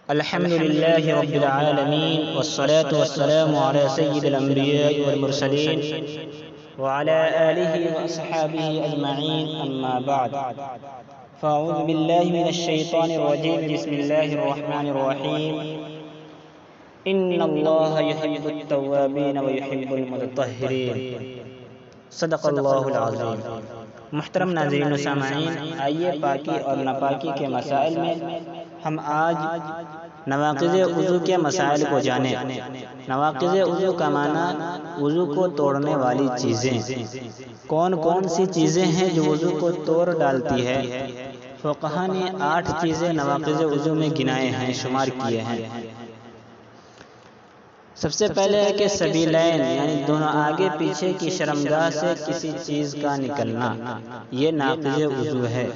الحمد لله رب العالمين والصلاة والسلام على سيد الأنبياء والمرسلين وعلى آله وأصحابه أجمعين أما بعد فأعوذ بالله من الشيطان الرجيم بسم الله الرحمن الرحيم إن الله يحب التوابين ويحب المتطهرين صدق اللہ العظیم۔ محترم ناظرین و سامعین، آئیے پاکی اور ناپاکی کے مسائل میں ہم آج نواقض وضو کے مسائل کو جانیں۔ نواقض وضو کا معنی وضو کو توڑنے والی چیزیں۔ کون کون سی چیزیں ہیں جو وضو کو توڑ ڈالتی ہے؟ فقہاء نے 8 چیزیں نواقض وضو میں گنائے ہیں، شمار کیے ہیں۔ سب سے پہلے ہے کہ سبیلین یعنی دونوں آگے پیچھے کی شرمگاہ سے کسی چیز کا نکلنا، یہ ناقض وضو ہے۔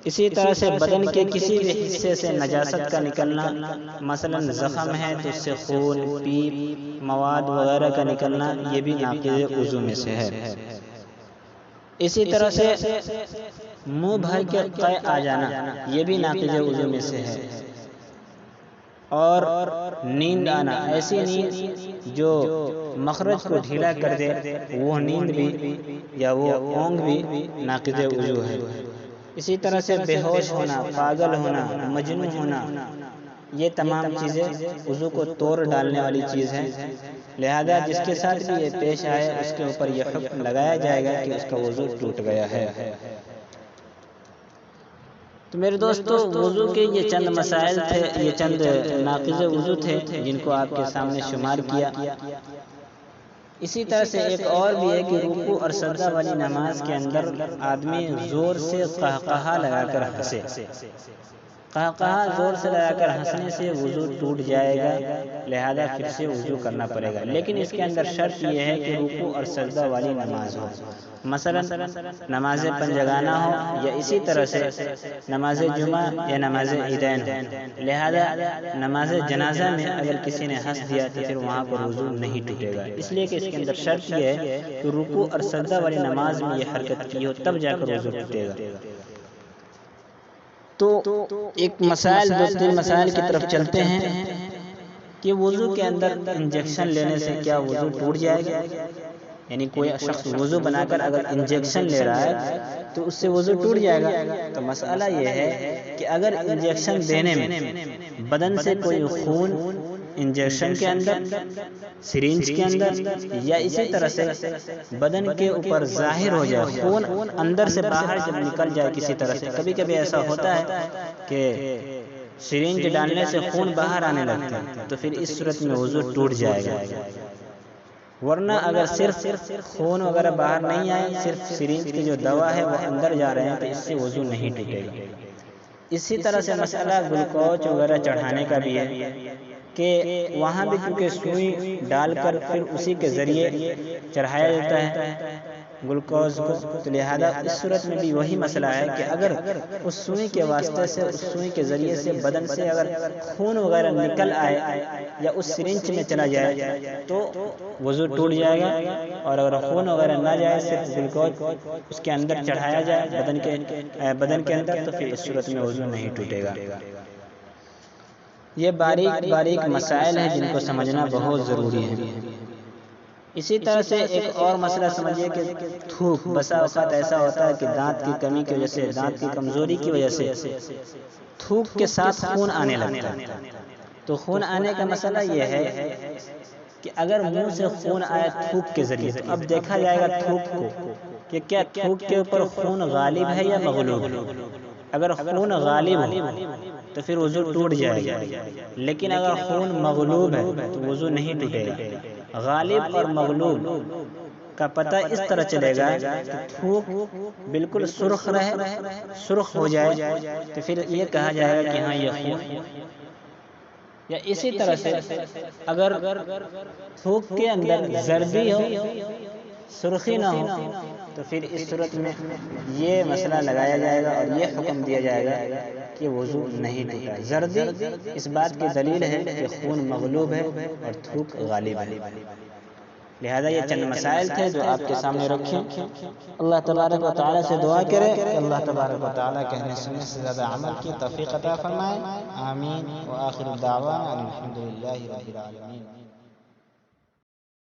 اسی طرح سے بدن کے کسی بھی حصے سے نجاست کا نکلنا، مثلا زخم ہے تو اس سے خون، پیپ، مواد وغیرہ کا نکلنا، یہ بھی ناقض وضو میں سے ہے۔ اسی طرح سے منہ بھر کے قے آ جانا، یہ بھی ناقض وضو میں سے ہے۔ اور نیند آنا، ایسی نیند جو مخرج کو ڈھیلا کر دے، وہ نیند بھی یا وہ اونگ بھی ناقض وضو ہے۔ اسی طرح سے بے ہوش ہونا، پاگل ہونا، مجنون ہونا، یہ تمام چیزیں وضو کو توڑ ڈالنے والی چیز ہیں۔ لہذا جس کے ساتھ بھی یہ پیش آئے اس کے اوپر یہ حکم لگایا جائے گا کہ اس کا وضو ٹوٹ گیا ہے۔ تو میرے دوستو، وضو کے یہ چند مسائل تھے، یہ چند ناقض وضو تھے جن کو آپ کے سامنے شمار کیا۔ اسی طرح سے ایک اور بھی ہے کہ رکوع اور سجدہ والی نماز کے اندر آدمی زور سے قہقہا لگا کر ہنسے۔ قہقہا زور سے لگا کر ہنسنے سے وضو ٹوٹ جائے گا، لہذا پھر سے وضو کرنا پڑے گا۔ لیکن اس کے اندر شرط یہ ہے کہ رکوع اور سجدہ والی نماز ہو، مثلا نماز پنجگانہ ہو، یا اسی طرح سے نماز جمعہ یا نماز عیدین ہو۔ لہذا نماز جنازہ میں اگر کسی نے ہنس دیا تو پھر وہاں پر وضو نہیں ٹوٹے گا، اس لیے کہ اس کے اندر شرط یہ ہے کہ رکوع اور سجدہ والی نماز میں یہ حرکت کی ہو، تب جا کر وضو ٹوٹے گا۔ تو ایک مسائل، 2-3 مسائل کی طرف چلتے ہیں کہ وضو کے اندر انجیکشن لینے سے کیا وضو ٹوٹ جائے گا؟ یعنی کوئی شخص وضو بنا کر اگر انجیکشن لے رہا ہے تو اس سے وضو ٹوٹ جائے گا؟ تو مسئلہ یہ ہے کہ اگر انجیکشن دینے میں بدن سے کوئی خون انجیکشن کے اندر، سرنج کے اندر، یا اسی طرح سے بدن کے اوپر ظاہر ہو جائے، خون اندر سے باہر جب نکل جائے کسی طرح سے، کبھی کبھی ایسا ہوتا ہے کہ سرنج ڈالنے سے خون باہر آنے لگتا ہے، تو پھر اس صورت میں وضو ٹوٹ جائے گا۔ ورنہ اگر صرف خون وغیرہ باہر نہیں آئے، صرف سرنج کی جو دوا ہے وہ اندر جا رہے ہیں، تو اس سے وضو نہیں ٹوٹے گا۔ اسی طرح سے مسئلہ گلوکوز وغیرہ چڑھانے کا بھی ہے کہ وہاں بھی کیونکہ سوئی ڈال کر پھر اسی کے ذریعے چڑھایا جاتا ہے گلوکوز کو، تو لہذا اس صورت میں بھی وہی مسئلہ ہے کہ اگر اس سوئی کے واسطے سے، اس سوئی کے ذریعے سے بدن سے اگر خون وغیرہ نکل آئے یا اس سرنج میں چلا جائے تو وضو ٹوٹ جائے گا، اور اگر خون وغیرہ نہ جائے، صرف گلوکوز اس کے اندر چڑھایا جائے بدن کے اندر، تو پھر اس صورت میں وضو نہیں ٹوٹے گا۔ یہ باریک باریک مسائل ہیں جن کو سمجھنا بہت ضروری ہے۔ اسی طرح سے ایک اور مسئلہ سمجھیے کہ تھوک، بسا اوقات ایسا ہوتا ہے کہ دانت کی کمی کی وجہ سے، دانت کی کمزوری کی وجہ سے تھوک کے ساتھ خون آنے لگتا ہے۔ تو خون آنے کا مسئلہ یہ ہے کہ اگر منہ سے خون آئے تھوک کے ذریعے، تو اب دیکھا جائے گا تھوک کو کہ کیا تھوک کے اوپر خون غالب ہے یا مغلوب ہے۔ اگر خون غالب ہو تو پھر وضو ٹوٹ جائے گا، لیکن اگر خون مغلوب ہے تو وضو نہیں ٹوٹے گا۔ غالب اور مغلوب کا پتہ اس طرح چلے گا کہ تھوک بالکل سرخ رہے، سرخ ہو جائے تو پھر یہ کہا جائے گا کہ ہاں یہ خون۔ یا اسی طرح سے اگر تھوک کے اندر زردی ہو، سرخی نہ ہو، تو پھر اس صورت میں یہ مسئلہ لگایا جائے گا اور یہ حکم دیا جائے گا کہ وضو نہیں ٹوٹا۔ زردی اس بات کی دلیل ہے کہ خون مغلوب ہے اور تھوک غالب ہے۔ لہذا یہ چند مسائل تھے جو آپ کے سامنے رکھیں۔ اللہ تبارک و تعالیٰ سے دعا کریں کہ اللہ تبارک و تعالیٰ کہنے سننے سے زیادہ عمل کی توفیق عطا فرمائے، آمین۔ وآخر دعوانا الحمدللہ رب العالمین.